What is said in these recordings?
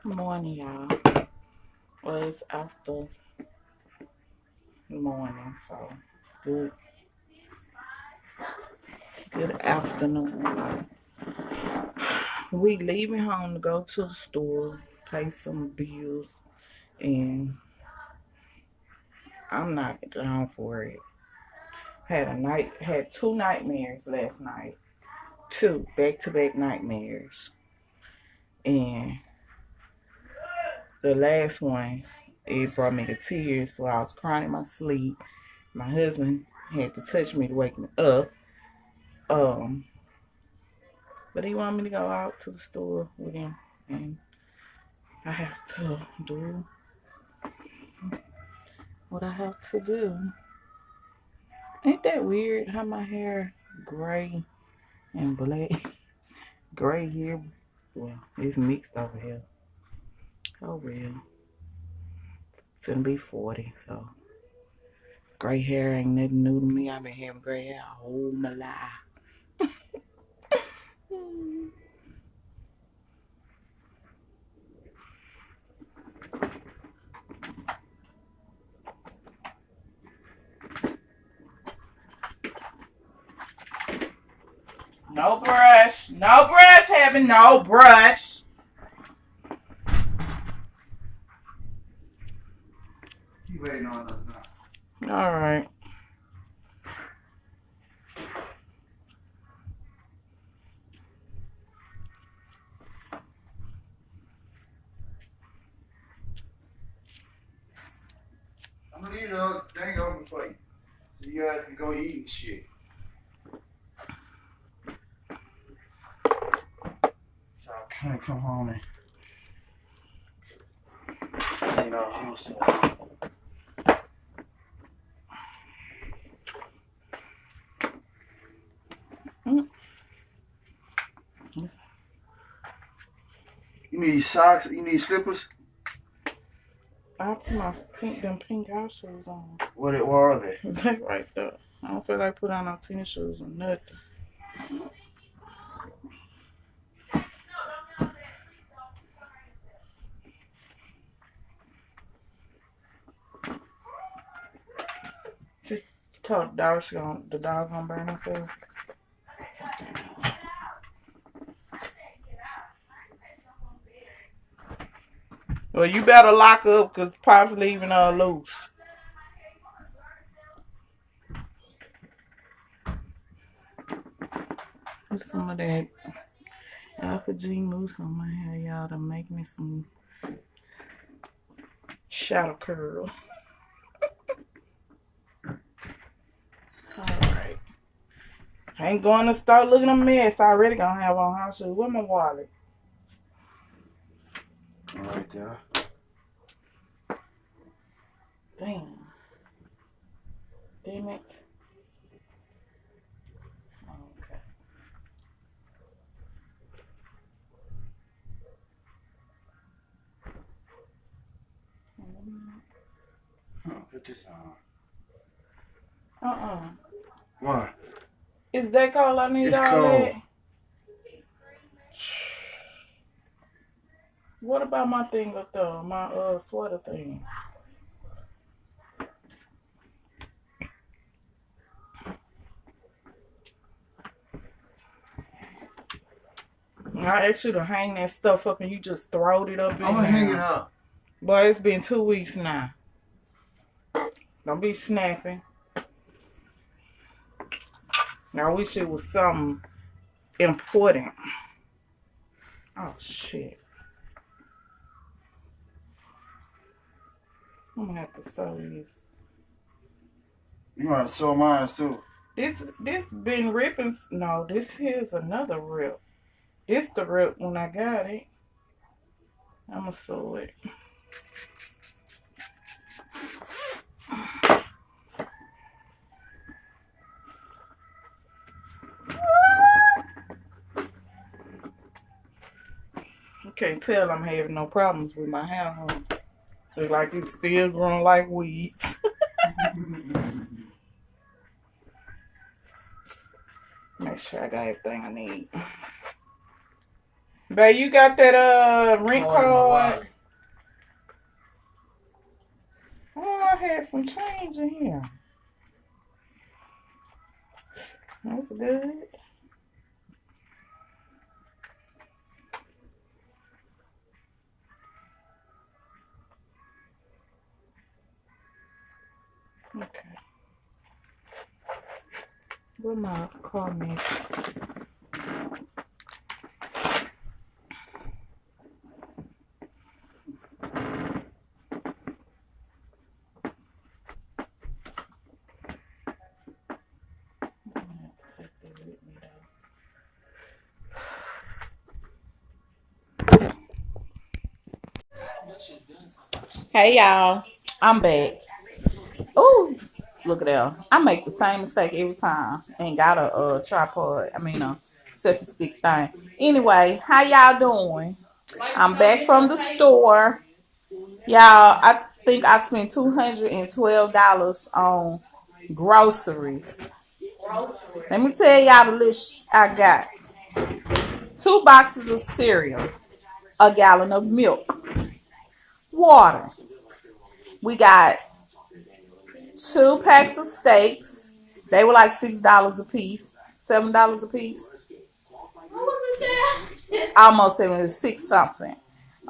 Morning, y'all. Well, it's after morning, so good, good afternoon. We leaving home to go to the store, pay some bills, and I'm not down for it. Had two nightmares last night, two back-to-back nightmares, and the last one it brought me to tears. So I was crying in my sleep. My husband had to touch me to wake me up. Um, But he wanted me to go out to the store with him, and I have to do what I have to do. Ain't that weird how my hair gray and black? Gray here, well, it's mixed over here. Oh well, finna be 40, so gray hair ain't nothing new to me. I've been having gray hair all my life. No brush, no brush, having no brush. Keep waiting on us now. All right. I'm gonna leave the thing open for you, so you guys can go eat and shit. So I can't come home and clean our house up. Mm. You need socks? You need slippers? I put my pink house shoes on. What are they? They right there. I don't feel like putting on no tennis shoes or nothing. She told the dog the dog gonna burn herself. Well, you better lock up because Pop's leaving her loose. Put some of that Alpha G mousse on my hair, y'all, to make me some shadow curl. Alright. I ain't going to start looking a mess. I already gonna have on house shoes. Where my wallet? Right there. Damn. Damn it. Okay. Put this on. What? Is that cold? I need It's all cold. that. What about my thing up there? My sweater thing. I asked you to hang that stuff up and you just throwed it up in I'm gonna hang it up. Boy, it's been 2 weeks now. Don't be snapping. I wish it was something important. Oh, shit. I'm gonna have to sew this. You gonna have to sew mine too. This been ripping. No, this here's another rip. This the rip when I got it. I'ma sew it. You can't tell I'm having no problems with my hair. Huh? Look like it's still growing like weeds. Make sure I got everything I need. But you got that rent card. Oh, I had some change in here. That's good. Okay. Where my comments? Hey y'all, I'm back. Ooh, look at that. I make the same mistake every time. Ain't got a tripod. I mean a selfie stick thing. Anyway, how y'all doing? I'm back from the store. Y'all, I think I spent $212 on groceries. Let me tell y'all the list I got. 2 boxes of cereal, a gallon of milk, water. We got 2 packs of steaks. They were like $6 a piece, $7 a piece. Almost 6 something.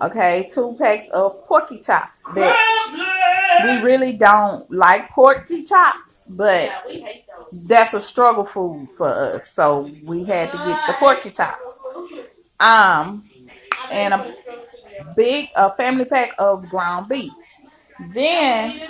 Okay, 2 packs of porky chops. That we really don't like porky chops, but that's a struggle food for us. So we had to get the porky chops. And a family pack of ground beef. Then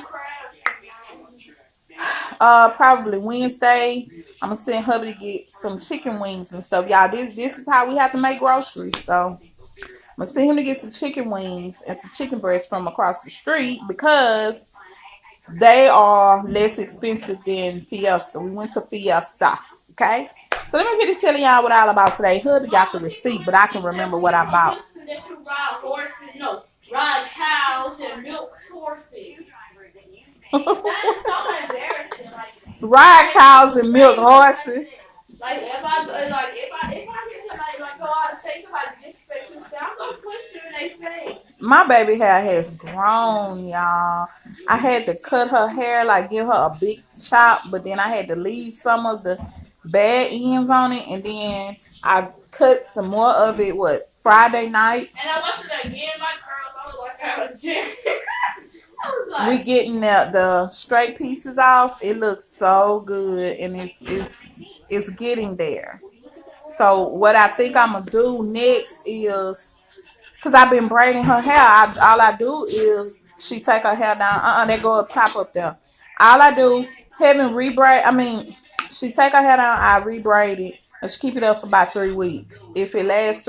probably Wednesday, I'm gonna send hubby to get some chicken wings and stuff. Y'all, this is how we have to make groceries. So I'm gonna send him to get some chicken wings and some chicken breasts from across the street because they are less expensive than Fiesta. We went to Fiesta. Okay. So let me finish telling y'all what all about today. Hubby got the receipt, but I can remember what I bought. Ride cows and milk horses. That is so embarrassing. Ride cows and milk horses. Like if I hear somebody like go out and say somebody disrespect you, I'm gonna push you in their face. My baby hair has grown, y'all. I had to cut her hair, like give her a big chop, but then I had to leave some of the bad ends on it, and then I cut some more of it. Friday night? And I watched it again. My curls, I was like, out of gym. We getting the straight pieces off. It looks so good, and it's getting there. So what I think I'm gonna do next is, cause I've been braiding her hair. All I do is she take her hair down. They go up top up there. All I do, having rebraid. I mean, she take her hair down. I rebraid it, and she keep it up for about 3 weeks. If it lasts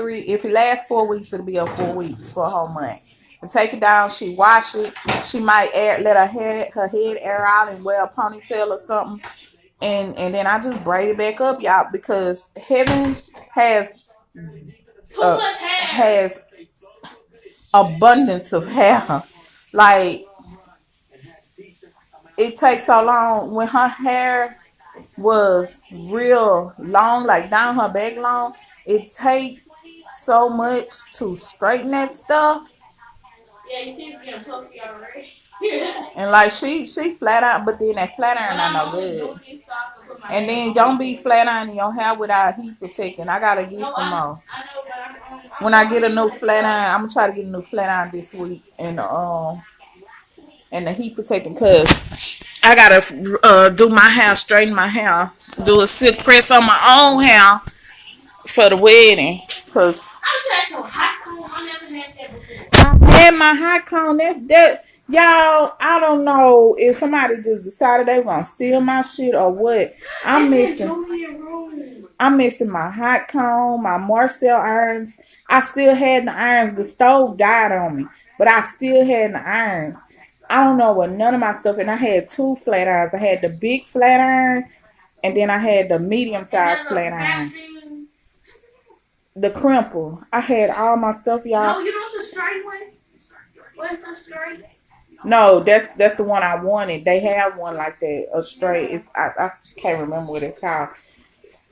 4 weeks, it'll be up 4 weeks for a whole month. And take it down. She wash it. She might let her head air out and wear a ponytail or something. And then I just braid it back up, y'all, because Heaven has has abundance of hair. Like, it takes so long. When her hair was real long, like down her back long, it takes so much to straighten that stuff. Yeah, you see it's getting puffy already. And like she flat iron, but then that flat iron not no good. And then don't be flat ironing your hair without heat protecting. I gotta get some more. When I get a new flat iron, I'm gonna try to get a new flat iron this week, and the heat protecting, cause I gotta do my hair, straighten my hair, do a silk press on my own hair for the wedding, cause I had my hot cone. That y'all, I don't know if somebody just decided they gonna steal my shit or what. I'm missing my hot cone, my Marcel irons. I still had the irons. The stove died on me, but I still had the irons. I don't know what none of my stuff, and I had 2 flat irons. I had the big flat iron, and then I had the medium sized flat iron. The crimple. I had all my stuff, y'all. No, you know the straight one? What's the straight? No, that's the one I wanted. They have one like that, a straight. I can't remember what it's called.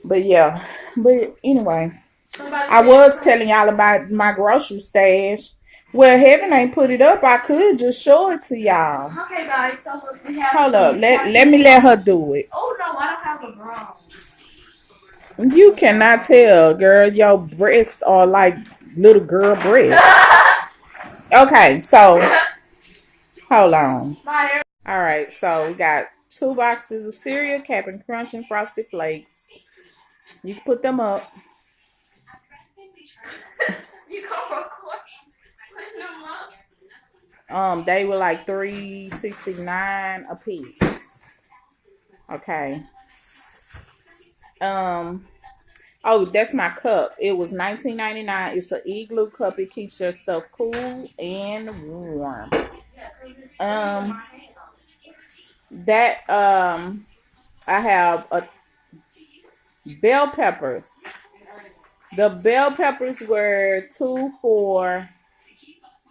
But yeah. But anyway, I was telling y'all about my grocery stash. Well, Heaven ain't put it up. I could just show it to y'all. Okay, guys. So we have. Hold up. Let me let her do it. Oh no, I don't have a bra. You cannot tell, girl. Your breasts are like little girl breasts. Okay, so hold on. All right, so we got 2 boxes of cereal, Cap'n Crunch and Frosted Flakes. You can put them up. You can record putting them up. They were like $3.69 a piece. Okay. Oh, that's my cup. It was $19.99. It's an igloo cup. It keeps your stuff cool and warm. I have a bell peppers. The bell peppers were 2 for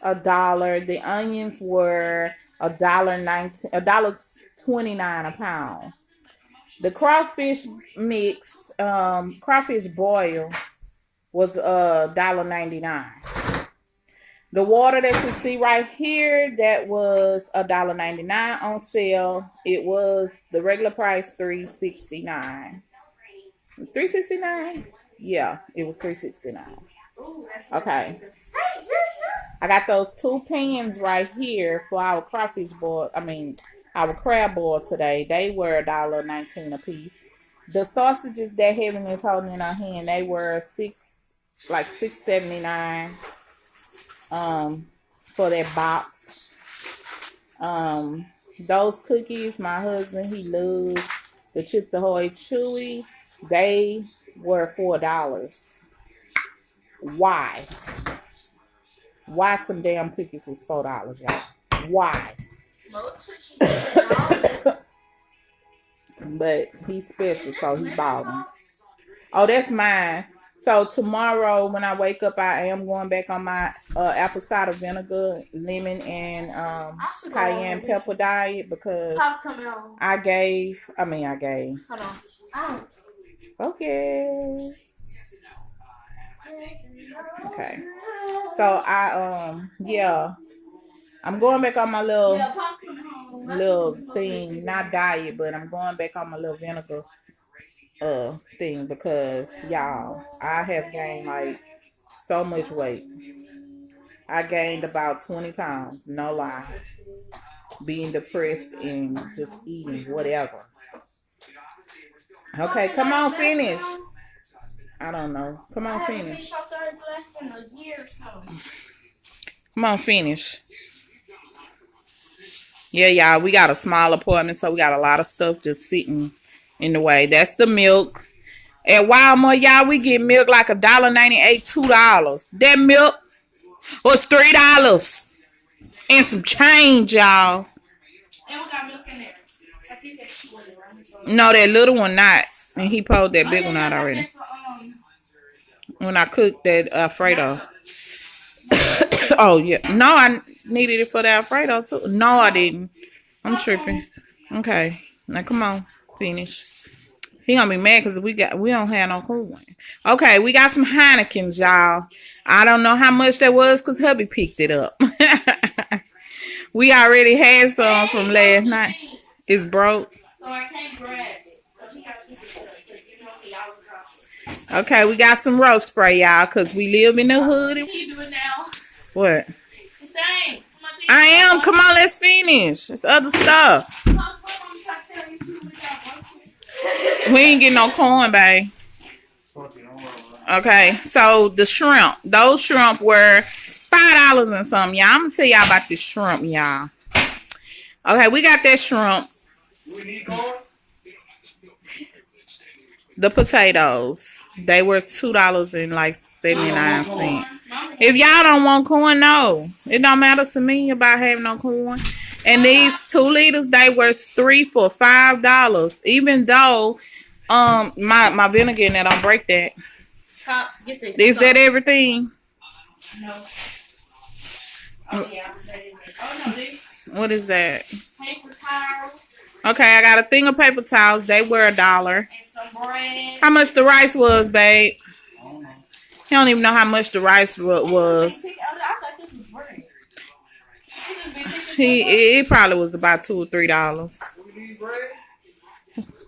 $1. The onions were $1.29 a pound. The crawfish mix, crawfish boil was $1.99. The water that you see right here, that was $1.99 on sale. It was the regular price $3.69. $3.69? Yeah, it was $3.69. Okay. I got those 2 pans right here for our crawfish boil. Our crab boil today. They were $1.19 a piece. The sausages that Heaven is holding in her hand, they were $6.79 for that box. Those cookies, my husband, he loves the Chips Ahoy Chewy. They were $4. Why? Why some damn cookies is $4, y'all? Why? But he's special, so he bought them. Oh, that's mine. So tomorrow when I wake up, I am going back on my apple cider vinegar, lemon, and cayenne pepper diet because I gave. Hold on. Focus. Okay. So I'm going back on my little thing, not diet, but I'm going back on my little vinegar thing because y'all, I have gained like so much weight. I gained about 20 pounds, no lie. Being depressed and just eating whatever. Okay, come on, finish. I don't know. Come on, finish. Come on, finish. Yeah, y'all, we got a small apartment, so we got a lot of stuff just sitting in the way. That's the milk. At Walmart, y'all, we get milk like $1.98, $2. That milk was $3 and some change, y'all. And we got milk in there. I think that's right? No, that little one not. And he pulled that big one out already. When I cooked that Alfredo. Oh, yeah. No, I needed it for the Alfredo, too. No, I didn't. I'm tripping. Okay. Now, come on. Finish. He gonna be mad because we don't have no corn. Okay, we got some Heinekens, y'all. I don't know how much that was because hubby picked it up. We already had some from last night. It's broke. So I can't grab it. Okay, we got some roast spray, y'all, because we live in the hood. Can you do it now? What? Dang. I am. Come on, let's finish. It's other stuff. We ain't getting no corn, babe. Okay, so the shrimp. Those shrimp were $5 and something, y'all. I'm going to tell y'all about this shrimp, y'all. Okay, we got that shrimp. The potatoes. They were $2.79. If y'all don't want corn, no. It don't matter to me about having no corn. And these 2 liters, they were 3 for $5. Even though my vinegar in there, don't break that. Cops, get this. Is that everything? No. Oh yeah. Oh no, this. What is that? Paper towels. Okay, I got a thing of paper towels. They were $1. And some bread. How much the rice was, babe? He don't even know how much the rice was. I thought this was bread. It probably was about $2 or $3 We need bread.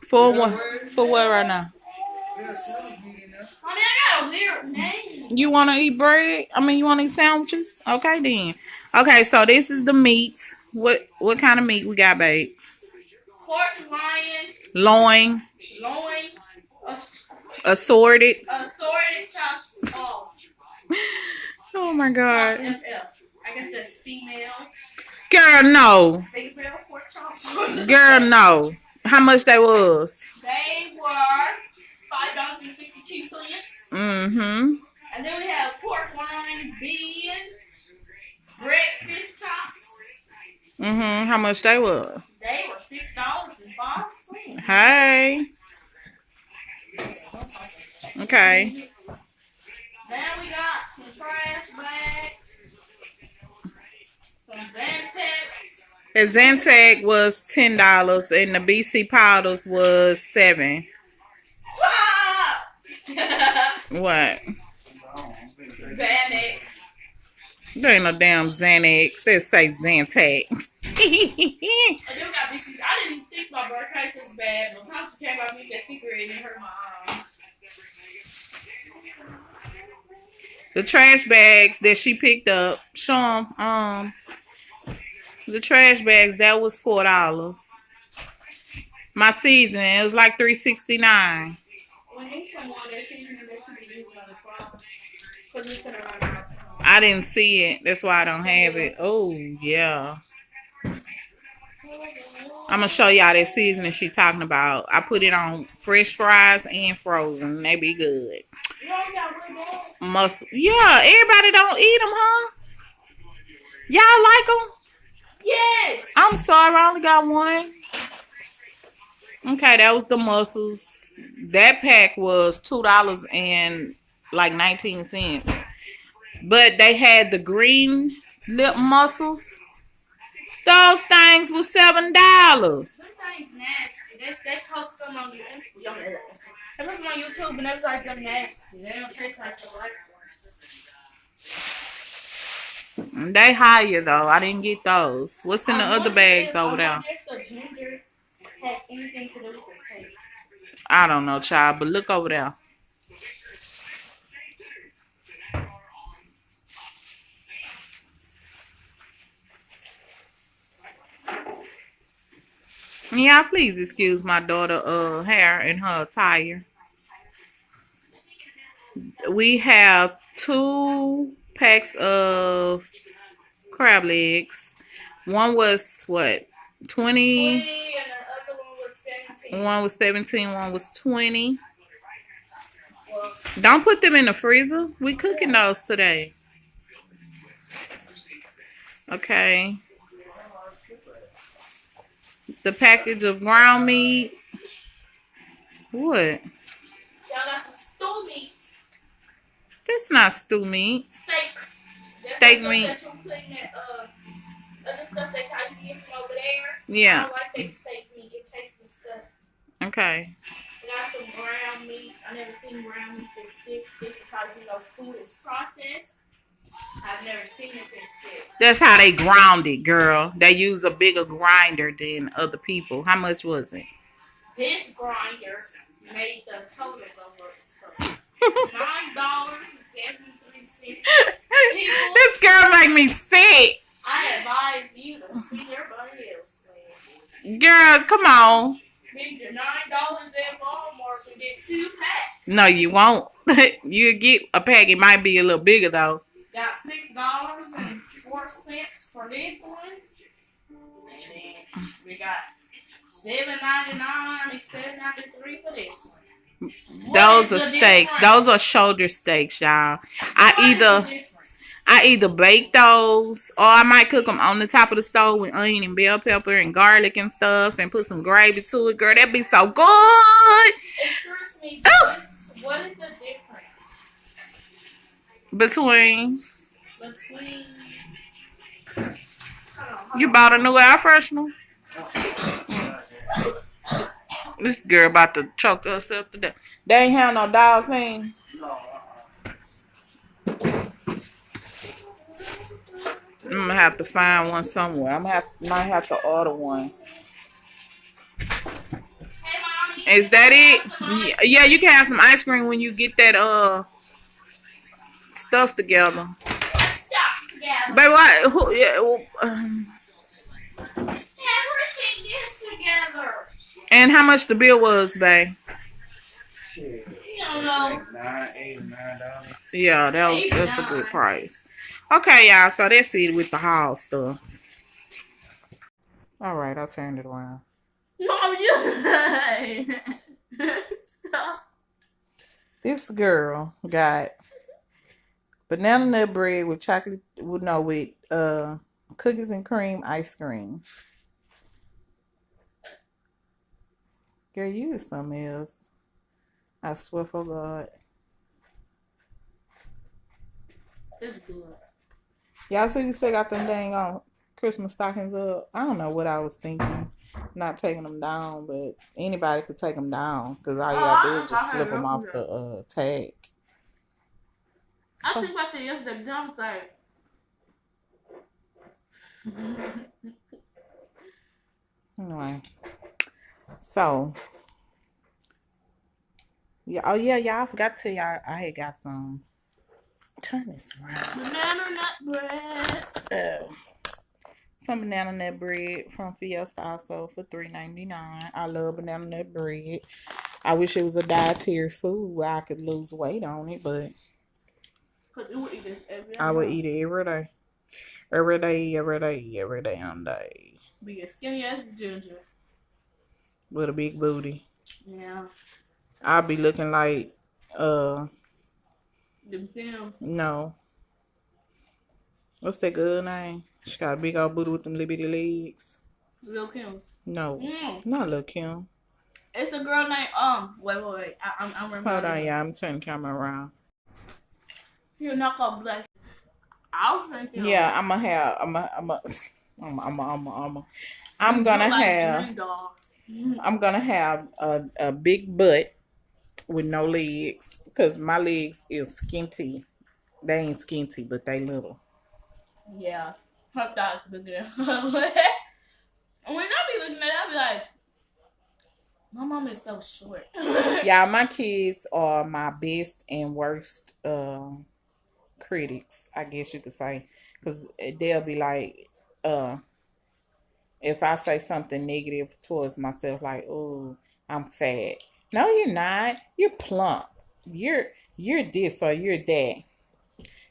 for Yeah, what? bread. For what right now? Yeah, sounds good in there. Honey, I got a weird name. You want to eat bread? I mean, you want to eat sandwiches? Okay, then. Okay, so this is the meat. What kind of meat we got, babe? Pork lion, Loin, loin, assorted. assorted chops. Oh my God. FF. I guess that's female. Girl, no. Female pork chops. Girl, no. How much they was? They were $5.62. Mm-hmm. And then we have pork loin, bean, breakfast chops. Mm-hmm. How much they was? They were $6.05. Hey. Okay. Then we got some trash bags, some Zantex. The Zantac was $10 and the BC powders was $7. What? Xanax. There ain't no damn Xanax. It say Zantac. And then we got BC. I didn't think my bronchitis was bad, but Pop came out with that secret and it hurt my arms. The trash bags that she picked up, show 'em, the trash bags, that was $4. My seasoning, it was like $3.69. When they come on, they're seasoning that should be using on the farm. Put this in our house. I didn't see it. That's why I don't have it. Oh, yeah. I'm going to show y'all that seasoning she talking about. I put it on fresh fries and frozen. They be good. Yeah, everybody don't eat them, huh? Y'all like them? Yes. I'm sorry, I only got one. Okay, that was the mussels. That pack was $2.19. But they had the green lip mussels. Those things was $7. Them things nasty. They post them on YouTube. They post them on YouTube and it's like them nasty. They don't taste like the right ones. They higher though. I didn't get those. What's in the other bags over there? I wonder if the ginger has anything to do with the taste. I don't know, child, but look over there. Yeah, please excuse my daughter hair and her attire. We have 2 packs of crab legs. One was what? 20. And the other one was 17. One was 17, one was 20. Well, Don't put them in the freezer. We cooking those today. Okay. The package of ground meat. What? y'all got some stew meat. That's not stew meat. Steak. That's Steak the meat. stuff that you put in that, other stuff they try to get from over there. Yeah. I don't like that steak meat. It tastes disgusting. Okay. I got some ground meat. I never seen ground meat this thick. This is how you know food is processed. I've never seen it this thick. That's how they ground it, girl. They use a bigger grinder than other people. How much was it? This grinder made the total go up to $9.73. People, This girl make me sick. I advise you to spend everybody else, man. Girl, come on. Spend your $9 at Walmart and get 2 packs. No, you won't. You get a pack. It might be a little bigger though. Got $6.04 for this one. And then we got $7.99 and $7.93 for this one. Those are steaks. Those are shoulder steaks, y'all. I either bake those or I might cook them on the top of the stove with onion and bell pepper and garlic and stuff and put some gravy to it. Girl, that'd be so good. Excuse me, what is the difference Between between? you bought a new air freshener? This girl about to choke herself to death. They ain't have no dog thing. No, I'm gonna have to find one somewhere. Might have to order one. Hey, mommy. Is that Have it? some ice Yeah, you can cream. have some ice cream when you get that stuff together. What stuff together? Baby, what? Who? Yeah, Everything is together. and how much the bill was, babe? Shit. You don't know. Like $9. Yeah, that's a good price. Okay, y'all. So that's it with the haul stuff. All right, I turned it around. Mom, you. This girl got banana nut bread with chocolate. With cookies and cream ice cream. Girl, you is something else. I swear for God. It's good. Y'all see you still got them dang on Christmas stockings up. I don't know what I was thinking. Not taking them down, but anybody could take them down because all you gotta do is just slip them off the tag. I think about that yesterday, but I was like, Anyway, so yeah, oh yeah, y'all. I forgot to tell y'all I had got some. Turn this around. banana nut bread. Some banana nut bread from Fiesta also for $3.99. I love banana nut bread. I wish it was a dietary food where I could lose weight on it, but Cause you would eat this every day. I would eat it every day. Every day on day. Be as skinny as Ginger. With a big booty. Yeah. I'll be looking like Them Sims. no. What's that good name? She got a big old booty with them little bitty legs. Lil Kim. No. Mm. Not Lil Kim. It's a girl named wait. I'm remembering. Hold on, yeah, I'm turning the camera around. You're not gonna bless. I was thinking. Yeah, I'm gonna have a big butt with no legs because my legs is skinty. They ain't skinty, but they little. Yeah. Her thighs bigger than her. When I be looking at it, I be like, my mom is so short. Yeah, my kids are my best and worst critics, I guess you could say, because they'll be like, if I say something negative towards myself, like, "Oh, I'm fat." No, you're not. You're plump. You're this or you're that.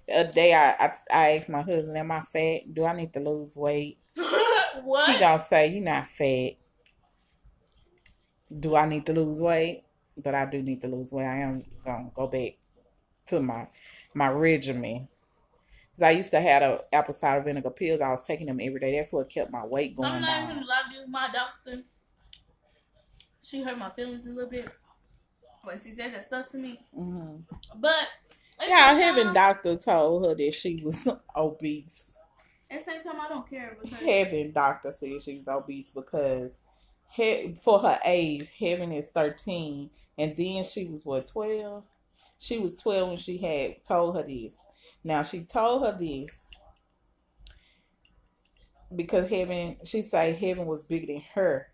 The other day, I asked my husband, "Am I fat? Do I need to lose weight?" What? He gonna say, "You're not fat." Do I need to lose weight? But I do need to lose weight. I am gonna go back to my regimen. Cause I used to have the apple cider vinegar pills. I was taking them every day. That's what kept my weight going I'm not even down. gonna lie to you. My doctor, she hurt my feelings a little bit when she said that stuff to me. Mm-hmm. But Yeah, having doctor told her that she was obese. at the same time, I don't care because Having doctor said she was obese because for her age, Heaven is 13, and then she was what 12. She was 12 when she had told her this. Now she told her this because she said Heaven was bigger than her,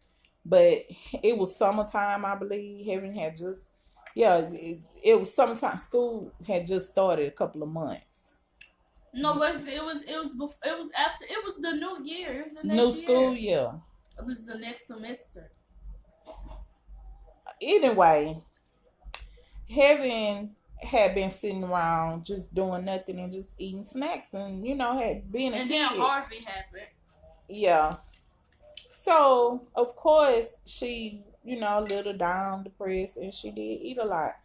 but it was summertime, I believe. Heaven had just it was summertime. School had just started a couple of months. no, but it was after it was the new year. It was the next New school year. It was the next semester. Anyway, Heaven had been sitting around just doing nothing and just eating snacks and had been a And kid. then Harvey happened. Yeah. So of course she, a little down, depressed, and she did eat a lot.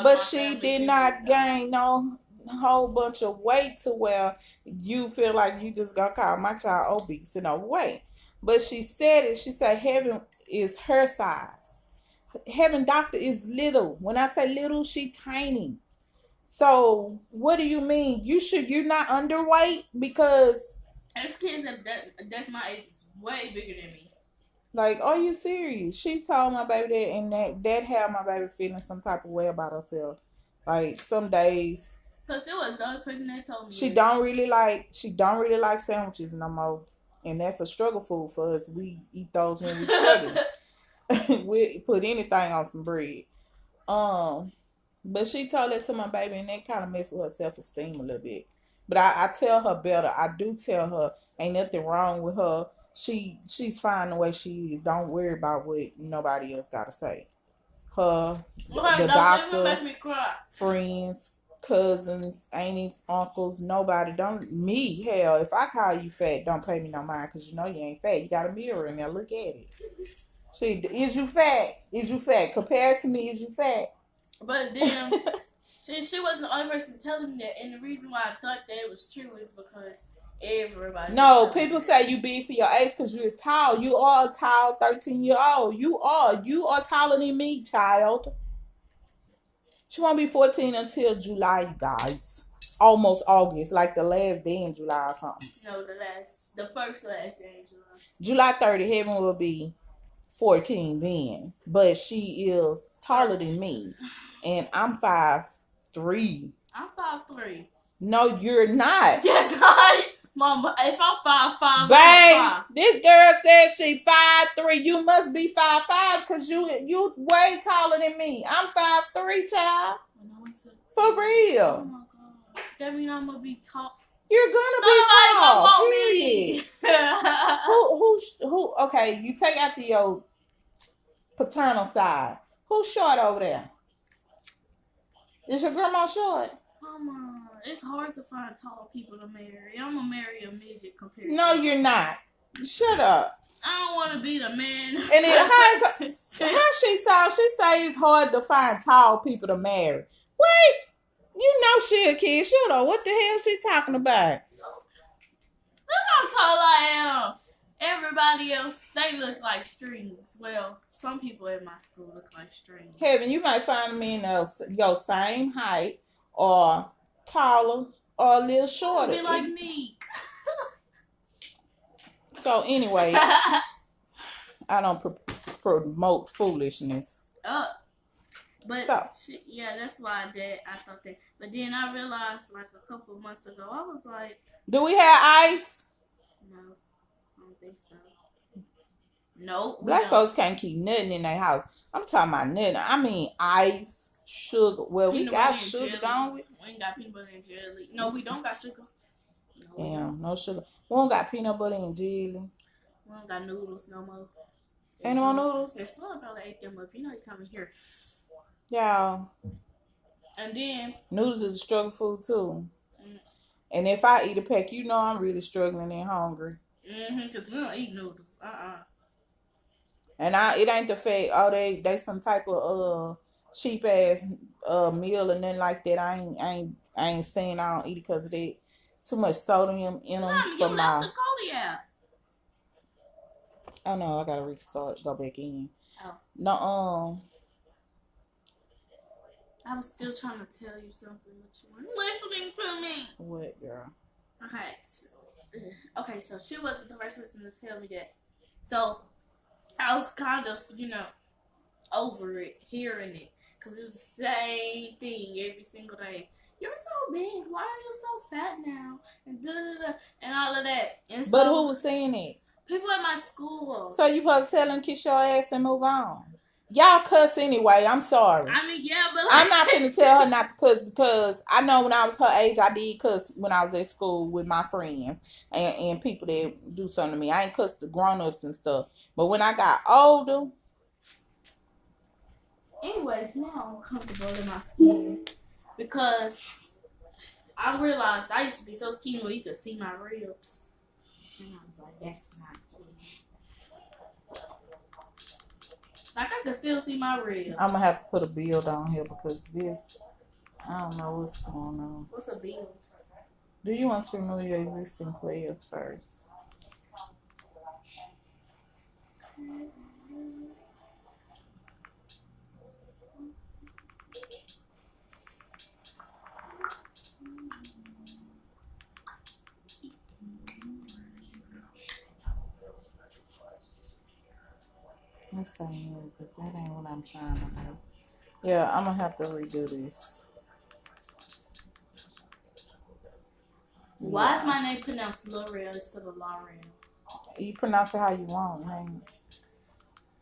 But she did not gain no whole bunch of weight to where you feel like you just gonna call my child obese and overweight. But she said it. She said Heaven is her size. Heaven doctor is little. When I say little, she tiny. So what do you mean? You're not underweight because There's kids that's my age is way bigger than me. like, are you serious? She told my baby that, and that had my baby feeling some type of way about herself. Like some days Cause it was the other person that told me. She don't really like sandwiches no more. And that's a struggle food for us. We eat those when we struggling. We put anything on some bread. But she told it to my baby, and that kind of messed with her self-esteem a little bit. But I tell her better. I do tell her ain't nothing wrong with her. She's fine the way she is. Don't worry about what nobody else gotta say. Her, the doctor, friends, cousins, aunties, uncles, nobody. Don't me. Hell, if I call you fat, don't pay me no mind because you know you ain't fat. You got a mirror in there. Look at it. See, is you fat? Is you fat? Compared to me, is you fat? But then, she wasn't the only person telling me that, and the reason why I thought that it was true is because everybody. No, people say you big for your age because you're tall. You are a tall 13-year-old. You are taller than me, child. She won't be 14 until July, you guys. Almost August, like the last day in July or something. No, the first last day in July. July 30, Heaven will be 14 then, but she is taller than me, and I'm 5'3". I'm 5'3". No, you're not. Yes, Mama. If I'm 5'5", babe, this girl says she 5'3". You must be 5'5" because you way taller than me. I'm 5'3", child. For real. Oh my god, that means I'm gonna be tall. You're gonna be tall. Period. Who? Okay, you take after your paternal side. Who's short over there? Is your grandma short? Mama, it's hard to find tall people to marry. I'm gonna marry a midget compared. No, you're not. Shut up. I don't want to be the man. And then how she say it's hard to find tall people to marry. Wait, you know she a kid. Shut up. What the hell she talking about? Look how tall I am. Everybody else, they look like strings. Well, some people in my school look like strings. Heaven, you might find me in your same height or taller or a little shorter. Be like me. So anyway, I don't promote foolishness. But so. Yeah, that's why I thought that. But then I realized like a couple of months ago, I was like, do we have ice? No, I don't think so. Nope. Black folks can't keep nothing in their house. I'm talking about nothing. I mean ice, sugar. Well, we got sugar, don't we? We ain't got peanut butter and jelly. No, we don't got sugar. No, damn, no sugar. We don't got peanut butter and jelly. We don't got noodles no more. Ain't no more noodles? That's why I probably ate them up. You know you coming here. Yeah. And then noodles is a struggle food too. And if I eat a pack, you know I'm really struggling and hungry. Because we don't eat noodles. And it ain't the fact, they some type of cheap ass meal or nothing like that. I ain't saying I don't eat it because of that. Too much sodium in them. You left the Kodiak. Oh no, I gotta restart, go back in. Oh. No, I was still trying to tell you something, but you weren't listening to me. What, girl? Okay, so she wasn't the first person to tell me that. So I was kind of, over it, hearing it. Because it was the same thing every single day. You're so big. Why are you so fat now? And and all of that. And so, but who was saying it? People at my school. So you supposed to tell them kiss your ass and move on. Y'all cuss anyway. I'm sorry. I mean, yeah, but I'm not finna tell her not to cuss because I know when I was her age, I did cuss when I was at school with my friends and people that do something to me. I ain't cussed the grown-ups and stuff. But when I got older. Anyways, now I'm comfortable in my skin because I realized I used to be so skinny where you could see my ribs. And I was like, that's not cool. Like, I can still see my ribs. I'm going to have to put a build on here because this, I don't know what's going on. What's a build? Do you want to remove your existing players first? Let's say music. That ain't what I'm trying to do. Yeah, I'm gonna have to redo this. Why is my name pronounced L'Oreal instead of L'Oreal? You pronounce it how you want, man.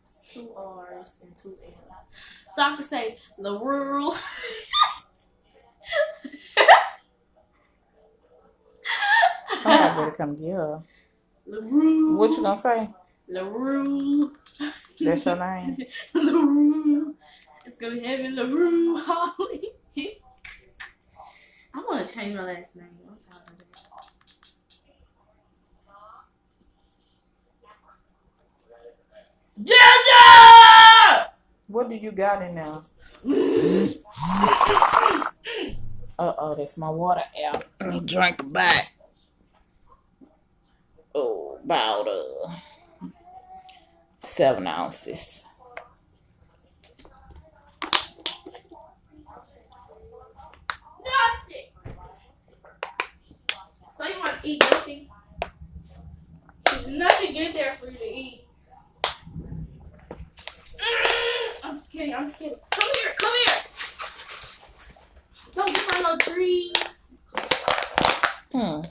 It's 2 R's and 2 L's. So I can say LaRue. Somebody better come get her. LaRue. What you gonna say? LaRue. That's your name? LaRue. It's gonna be having LaRue Holly. I want to change my last name. I'm tired of that. Ginger! What do you got in there? That's my water out. Let me drink a bite. Oh, about 7 ounces. Nothing. So you want to eat nothing? There's nothing in there for you to eat. I'm just kidding. I'm just kidding. Come here. Come here. Don't get my little tree. Now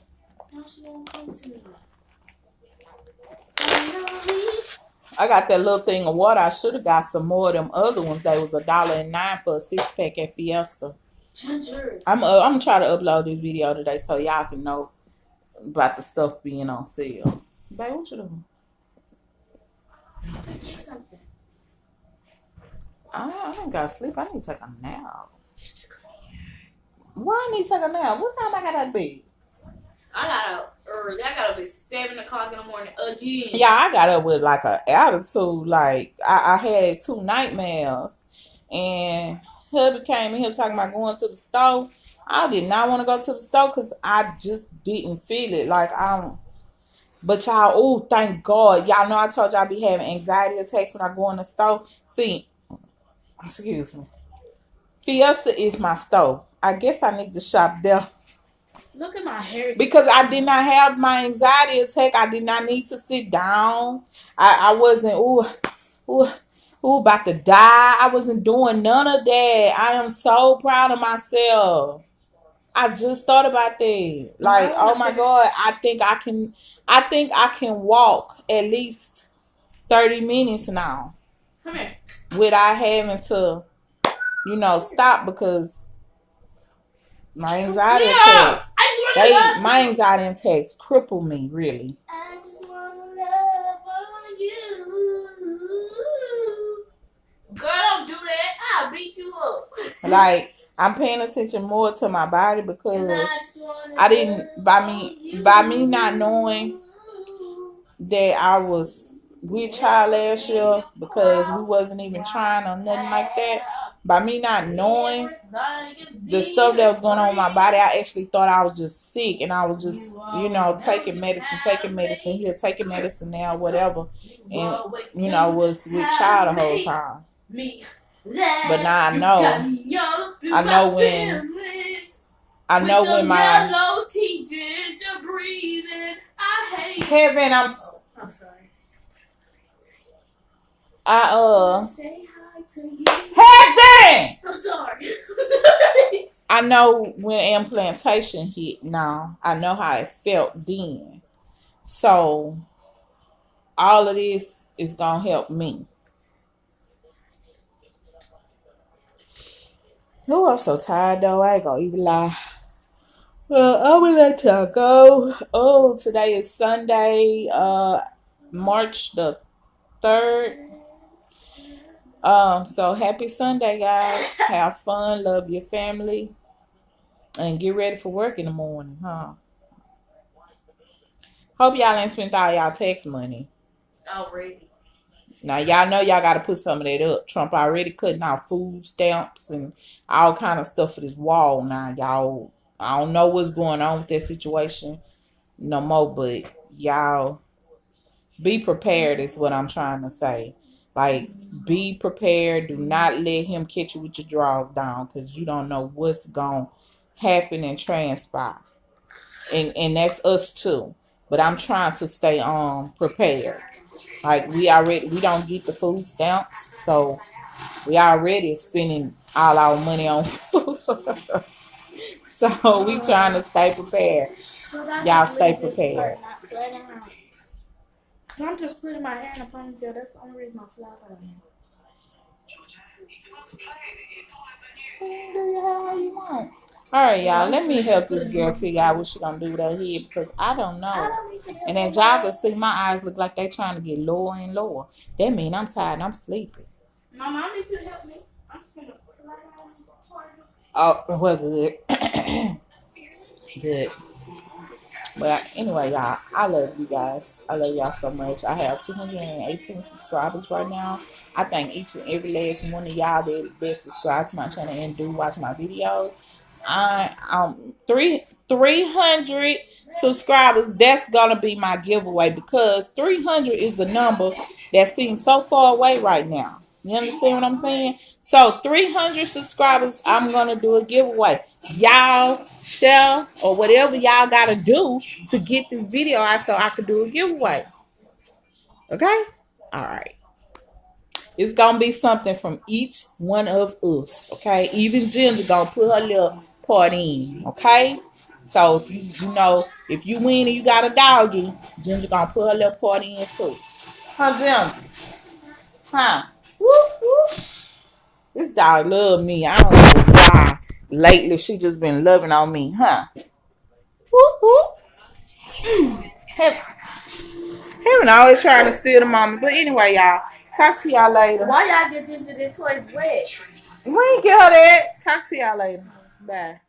she won't come to me. I got that little thing of water. I should have got some more of them other ones. They was $1.09 for a 6-pack at Fiesta. Ginger. I'm gonna try to upload this video today so y'all can know about the stuff being on sale. Babe, what you doing? Let's say something. I don't gotta sleep. I need to take a nap. Why I need to take a nap? What time I got out of bed? I got up early. I got up at 7 o'clock in the morning again. Yeah, I got up with like an attitude. Like I had 2 nightmares, and hubby came in here talking about going to the store. I did not want to go to the store because I just didn't feel it. Like but y'all, oh, thank God. Y'all know I told y'all I be having anxiety attacks when I go in the store. See, excuse me. Fiesta is my store. I guess I need to shop there. Look at my hair. Because I did not have my anxiety attack. I did not need to sit down. I wasn't, about to die. I wasn't doing none of that. I am so proud of myself. I just thought about that. Like, oh my God, I think I can walk at least 30 minutes now. Come here. Without having to, stop because my anxiety attacks. My anxiety attacks cripple me, really. I just want to love on you. Girl, don't do that. I'll beat you up. Like, I'm paying attention more to my body because I didn't, by me not knowing that I was with child last year because we wasn't even trying or nothing like that. By me not knowing the stuff that was going on with my body, I actually thought I was just sick, and I was just, taking medicine here, taking medicine now, whatever, and was with child the whole time. But now I know when my yellow tea ginger breathing. I hate Kevin, I'm sorry. Heaven! I'm sorry. I know when implantation hit now. I know how it felt then. So all of this is gonna help me. Oh, I'm so tired though. I ain't gonna even lie. Well, I will let y'all go. Oh, today is Sunday, March the 3rd. So happy Sunday, guys. Have fun, love your family, and get ready for work in the morning, huh? Hope y'all ain't spent all y'all tax money. Already. Now y'all know y'all gotta put some of that up. Trump already cutting out food stamps and all kind of stuff for this wall. Now y'all, I don't know what's going on with that situation no more, but y'all be prepared is what I'm trying to say. Like, be prepared. Do not let him catch you with your drawers down because you don't know what's going to happen and transpire. And that's us too. But I'm trying to stay prepared. Like, we don't get the food stamps, so we already spending all our money on food. So we trying to stay prepared. So that Y'all just stay leave this prepared. part not flat iron. Cause I'm just putting my hair in a ponytail. That's the only reason I flat iron. Do your hair how you want. All right, y'all. Let me help this girl figure out what she gonna do with her head because I don't know. I don't need to And as y'all can see, my eyes look like they trying to get lower and lower. That mean I'm tired and I'm sleepy. My mom need to help me. I'm just gonna flat iron. Oh, well, good. Good. But anyway, y'all, I love you guys. I love y'all so much. I have 218 subscribers right now. I thank each and every last one of y'all that subscribe to my channel and do watch my videos. I 300 subscribers. That's gonna be my giveaway because 300 is the number that seems so far away right now. You understand what I'm saying? So 300 subscribers, I'm gonna do a giveaway. Y'all share or whatever y'all gotta do to get this video out so I could do a giveaway. Okay? All right. It's gonna be something from each one of us. Okay? Even Ginger gonna put her little part in. Okay? So if if you win and you got a doggy, Ginger gonna put her little part in too. Huh, Ginger? Huh? Whoop, whoop. This dog love me. I don't know why. Lately, she just been loving on me, huh? Whoop, whoop. Heaven always trying to steal the moment. But anyway, y'all. Talk to y'all later. Why y'all get Ginger their toys wet? We ain't get her that. Talk to y'all later. Bye.